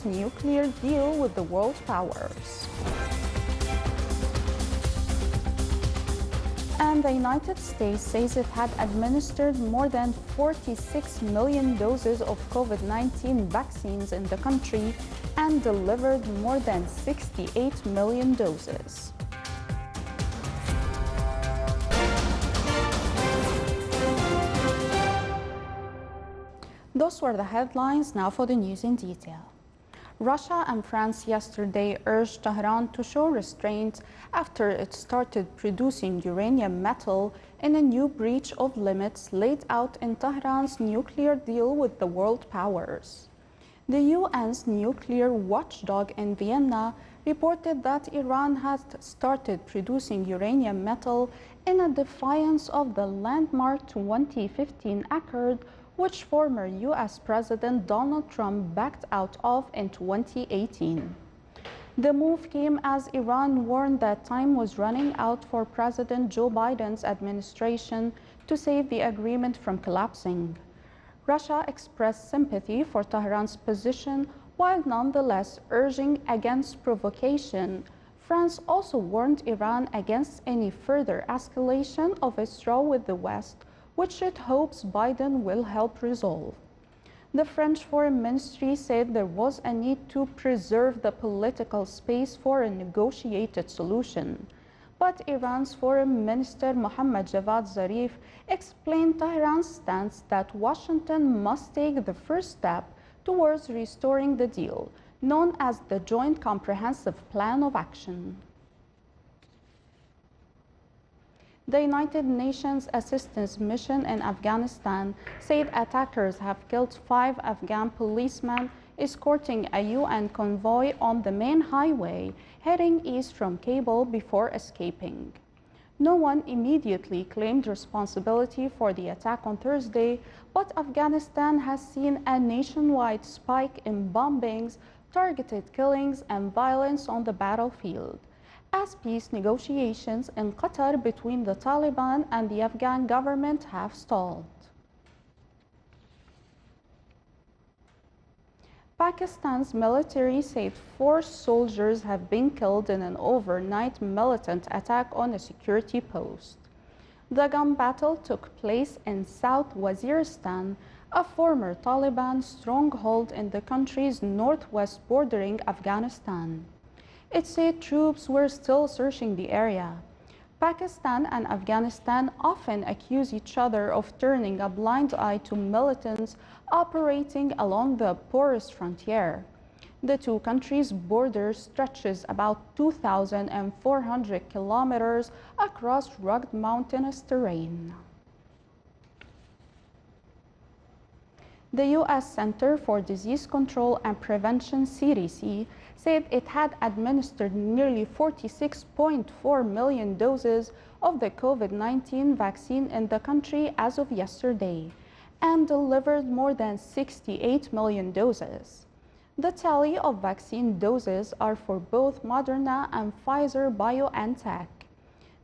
nuclear deal with the world powers. And the United States says it had administered more than 46 million doses of COVID-19 vaccines in the country and delivered more than 68 million doses. Those were the headlines. Now for the news in detail. Russia and France yesterday urged Tehran to show restraint after it started producing uranium metal in a new breach of limits laid out in Tehran's nuclear deal with the world powers. The UN's nuclear watchdog in Vienna reported that Iran had started producing uranium metal in a defiance of the landmark 2015 accord which former U.S. President Donald Trump backed out of in 2018. The move came as Iran warned that time was running out for President Joe Biden's administration to save the agreement from collapsing. Russia expressed sympathy for Tehran's position while nonetheless urging against provocation. France also warned Iran against any further escalation of its row with the West, which it hopes Biden will help resolve. The French Foreign Ministry said there was a need to preserve the political space for a negotiated solution. But Iran's Foreign Minister Mohammad Javad Zarif explained Tehran's stance that Washington must take the first step towards restoring the deal, known as the Joint Comprehensive Plan of Action. The United Nations Assistance Mission in Afghanistan said attackers have killed 5 Afghan policemen escorting a UN convoy on the main highway heading east from Kabul before escaping. No one immediately claimed responsibility for the attack on Thursday, but Afghanistan has seen a nationwide spike in bombings, targeted killings, and violence on the battlefield, as peace negotiations in Qatar between the Taliban and the Afghan government have stalled. Pakistan's military said 4 soldiers have been killed in an overnight militant attack on a security post. The gun battle took place in South Waziristan, a former Taliban stronghold in the country's northwest bordering Afghanistan. It said troops were still searching the area. Pakistan and Afghanistan often accuse each other of turning a blind eye to militants operating along the porous frontier. The two countries' border stretches about 2,400 kilometers across rugged mountainous terrain. The U.S. Center for Disease Control and Prevention, CDC, said it had administered nearly 46.4 million doses of the COVID-19 vaccine in the country as of yesterday and delivered more than 68 million doses. The tally of vaccine doses are for both Moderna and Pfizer-BioNTech.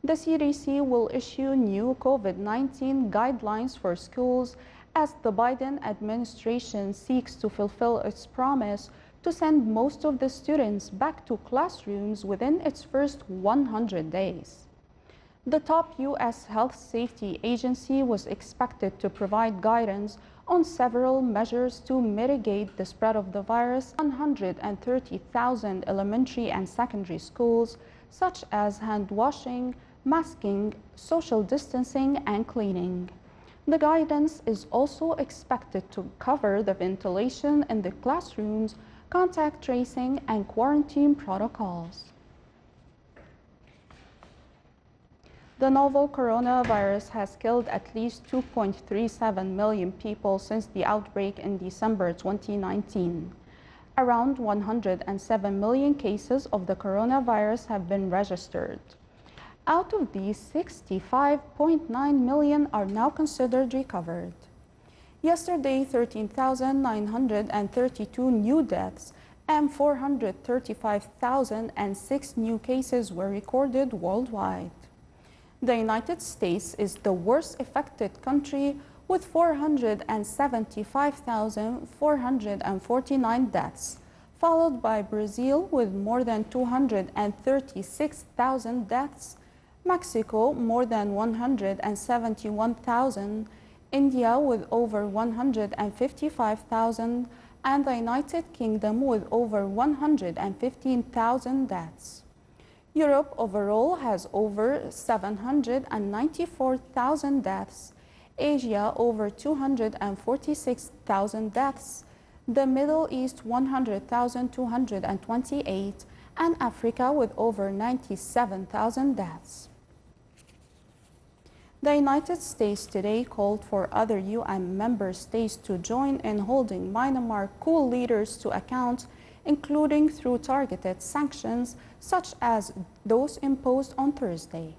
The CDC will issue new COVID-19 guidelines for schools as the Biden administration seeks to fulfill its promise to send most of the students back to classrooms within its first 100 days. The top U.S. health safety agency was expected to provide guidance on several measures to mitigate the spread of the virus. 130,000 elementary and secondary schools, such as hand washing, masking, social distancing, and cleaning. The guidance is also expected to cover the ventilation in the classrooms, contact tracing, and quarantine protocols. The novel coronavirus has killed at least 2.37 million people since the outbreak in December 2019. Around 107 million cases of the coronavirus have been registered. Out of these, 65.9 million are now considered recovered. Yesterday, 13,932 new deaths and 435,006 new cases were recorded worldwide. The United States is the worst affected country with 475,449 deaths, followed by Brazil with more than 236,000 deaths, Mexico more than 171,000, India with over 155,000, and the United Kingdom with over 115,000 deaths. Europe overall has over 794,000 deaths, Asia over 246,000 deaths, the Middle East 100,228, and Africa with over 97,000 deaths. The United States today called for other UN member states to join in holding Myanmar coup leaders to account, including through targeted sanctions such as those imposed on Thursday.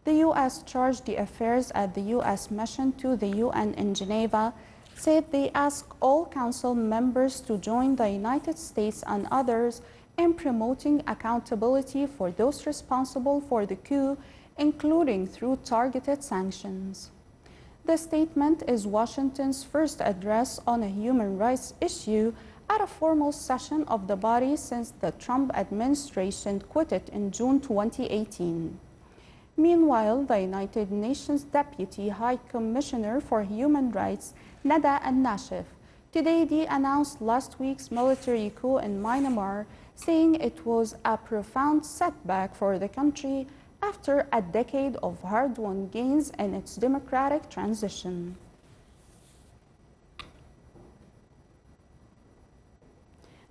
The U.S. chargé d'affaires at the U.S. mission to the UN in Geneva said they asked all Council members to join the United States and others in promoting accountability for those responsible for the coup, including through targeted sanctions. The statement is Washington's first address on a human rights issue at a formal session of the body since the Trump administration quit it in June 2018. Meanwhile, the United Nations Deputy High Commissioner for Human Rights, Nada al-Nashif, today announced last week's military coup in Myanmar, saying it was a profound setback for the country after a decade of hard-won gains in its democratic transition.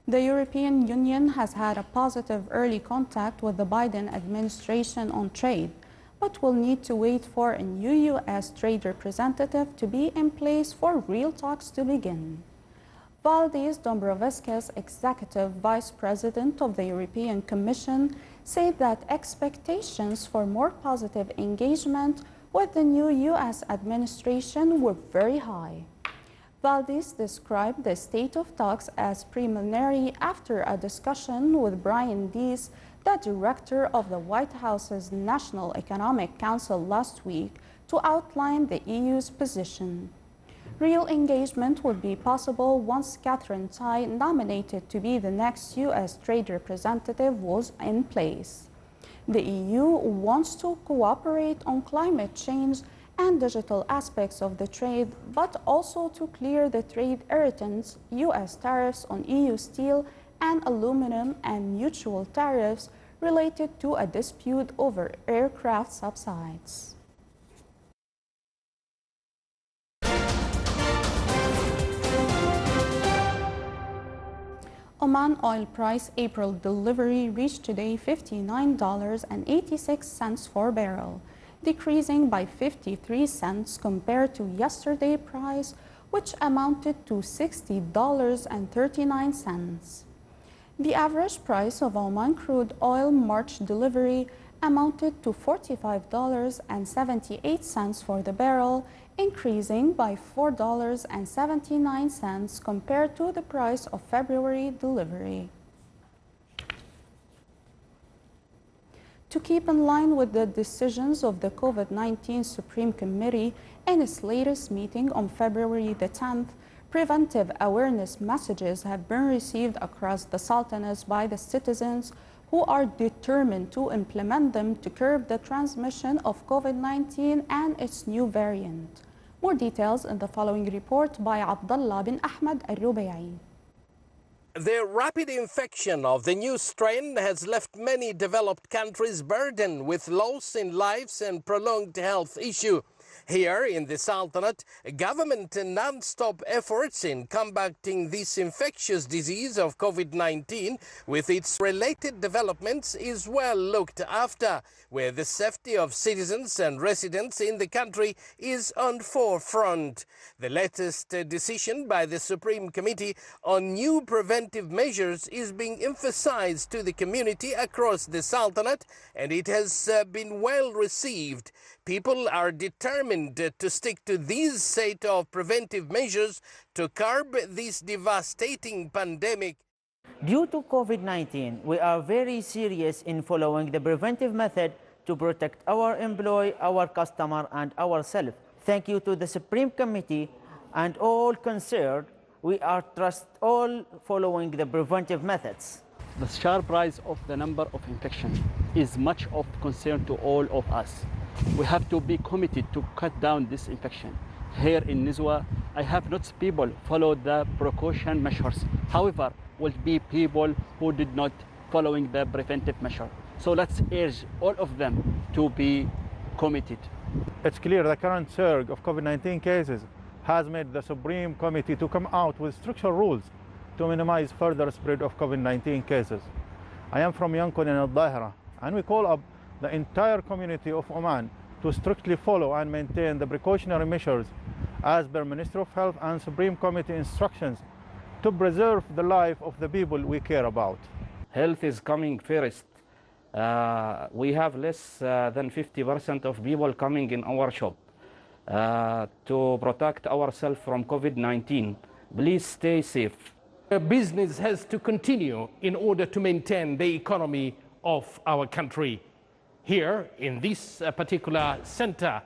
The European Union has had a positive early contact with the Biden administration on trade, but will need to wait for a new U.S. trade representative to be in place for real talks to begin. Valdis Dombrovskis, Executive Vice President of the European Commission, said that expectations for more positive engagement with the new U.S. administration were very high. Valdis described the state of talks as preliminary after a discussion with Brian Deese, the director of the White House's National Economic Council last week, to outline the EU's position. Real engagement would be possible once Catherine Tai, nominated to be the next U.S. trade representative, was in place. The EU wants to cooperate on climate change and digital aspects of the trade, but also to clear the trade irritants, U.S. tariffs on EU steel and aluminum, and mutual tariffs related to a dispute over aircraft subsidies. Oman oil price April delivery reached today $59.86 for barrel, decreasing by 53 cents compared to yesterday's price, which amounted to $60.39. The average price of Oman crude oil March delivery amounted to $45.78 for the barrel, increasing by $4.79 compared to the price of February delivery. To keep in line with the decisions of the COVID-19 Supreme Committee in its latest meeting on February the 10th, preventive awareness messages have been received across the Sultanates by the citizens who are determined to implement them to curb the transmission of COVID-19 and its new variant. More details in the following report by Abdullah bin Ahmed al-Rubayyi. The rapid infection of the new strain has left many developed countries burdened with loss in lives and prolonged health issues. Here in the Sultanate, government non-stop efforts in combating this infectious disease of COVID-19 with its related developments is well looked after, where the safety of citizens and residents in the country is on forefront. The latest decision by the Supreme Committee on new preventive measures is being emphasized to the community across the Sultanate, and it has been well received. People are determined to stick to these set of preventive measures to curb this devastating pandemic. Due to COVID-19, we are very serious in following the preventive method to protect our employee, our customer, and ourselves. Thank you to the Supreme Committee and all concerned we are trust all following the preventive methods. The sharp rise of the number of infections is much of concern to all of us. We have to be committed to cut down this infection. Here in Nizwa, I have noticed people follow the precaution measures. However, will be people who did not following the preventive measure. So let's urge all of them to be committed. It's clear the current surge of COVID-19 cases has made the Supreme Committee to come out with structural rules to minimize further spread of COVID-19 cases. I am from Yankun in Al-Dahira, and we call up the entire community of Oman to strictly follow and maintain the precautionary measures as per Ministry of Health and Supreme Committee instructions to preserve the life of the people we care about. Health is coming first. We have less than 50% of people coming in our shop. To protect ourselves from COVID-19, please stay safe. Business has to continue in order to maintain the economy of our country. Here, in this particular center,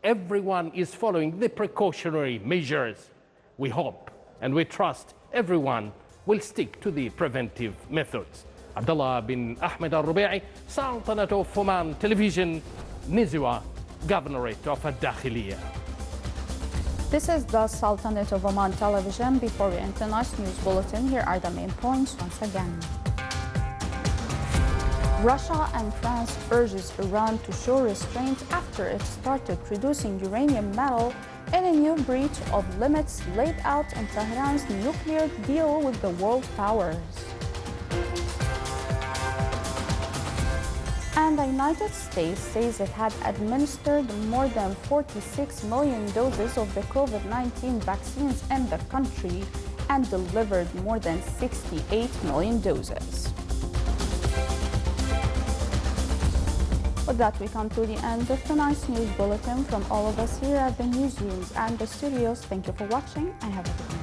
everyone is following the precautionary measures. We hope and we trust everyone will stick to the preventive methods. Abdullah bin Ahmed al-Rubi'i, Sultanate of Oman Television, Nizwa, Governorate of Al-Dakhiliya. This is the Sultanate of Oman Television. Before we enter tonight's news bulletin, here are the main points once again. Russia and France urges Iran to show restraint after it started producing uranium metal in a new breach of limits laid out in Tehran's nuclear deal with the world powers. And the United States says it had administered more than 46 million doses of the COVID-19 vaccines in the country and delivered more than 68 million doses. With that, we come to the end of tonight's news bulletin. From all of us here at the newsrooms and the studios, thank you for watching and have a good night.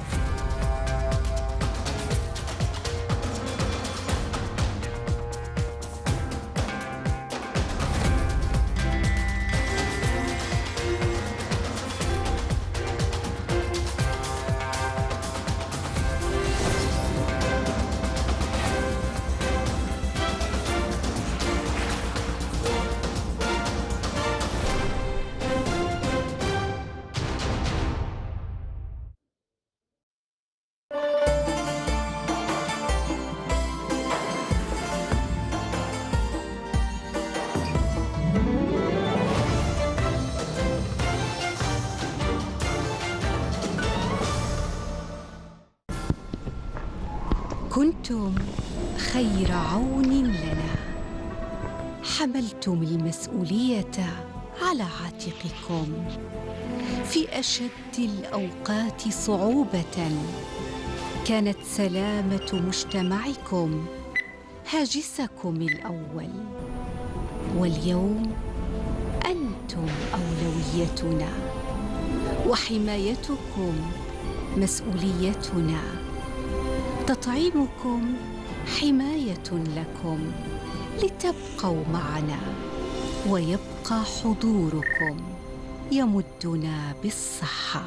كنتم خير عون لنا، حملتم المسؤولية على عاتقكم في أشد الأوقات صعوبة. كانت سلامة مجتمعكم هاجسكم الأول، واليوم أنتم أولويتنا وحمايتكم مسؤوليتنا. تطعيمكم حماية لكم لتبقوا معنا، ويبقى حضوركم يمدنا بالصحة.